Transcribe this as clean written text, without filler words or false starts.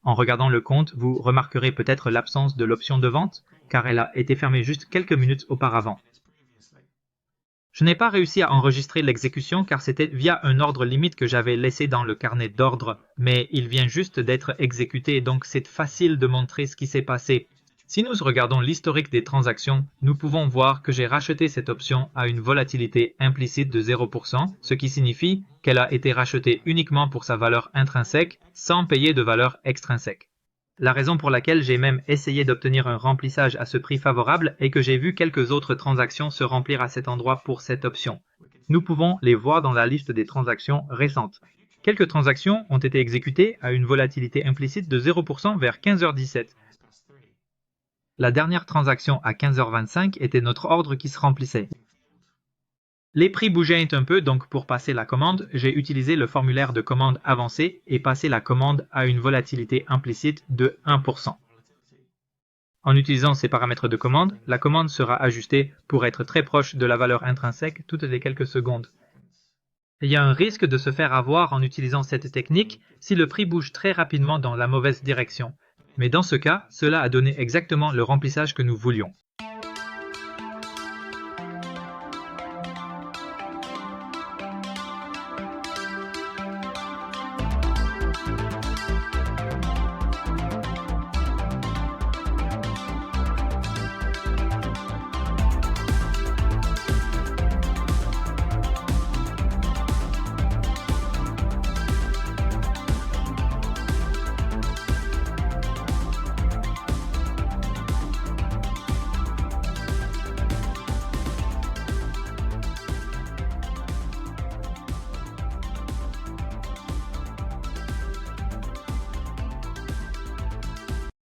En regardant le compte, vous remarquerez peut-être l'absence de l'option de vente, car elle a été fermée juste quelques minutes auparavant. Je n'ai pas réussi à enregistrer l'exécution car c'était via un ordre limite que j'avais laissé dans le carnet d'ordre, mais il vient juste d'être exécuté, donc c'est facile de montrer ce qui s'est passé. Si nous regardons l'historique des transactions, nous pouvons voir que j'ai racheté cette option à une volatilité implicite de 0%, ce qui signifie qu'elle a été rachetée uniquement pour sa valeur intrinsèque, sans payer de valeur extrinsèque. La raison pour laquelle j'ai même essayé d'obtenir un remplissage à ce prix favorable est que j'ai vu quelques autres transactions se remplir à cet endroit pour cette option. Nous pouvons les voir dans la liste des transactions récentes. Quelques transactions ont été exécutées à une volatilité implicite de 0% vers 15h17. La dernière transaction à 15h25 était notre ordre qui se remplissait. Les prix bougeaient un peu, donc pour passer la commande, j'ai utilisé le formulaire de commande avancé et passé la commande à une volatilité implicite de 1%. En utilisant ces paramètres de commande, la commande sera ajustée pour être très proche de la valeur intrinsèque toutes les quelques secondes. Il y a un risque de se faire avoir en utilisant cette technique si le prix bouge très rapidement dans la mauvaise direction. Mais dans ce cas, cela a donné exactement le remplissage que nous voulions.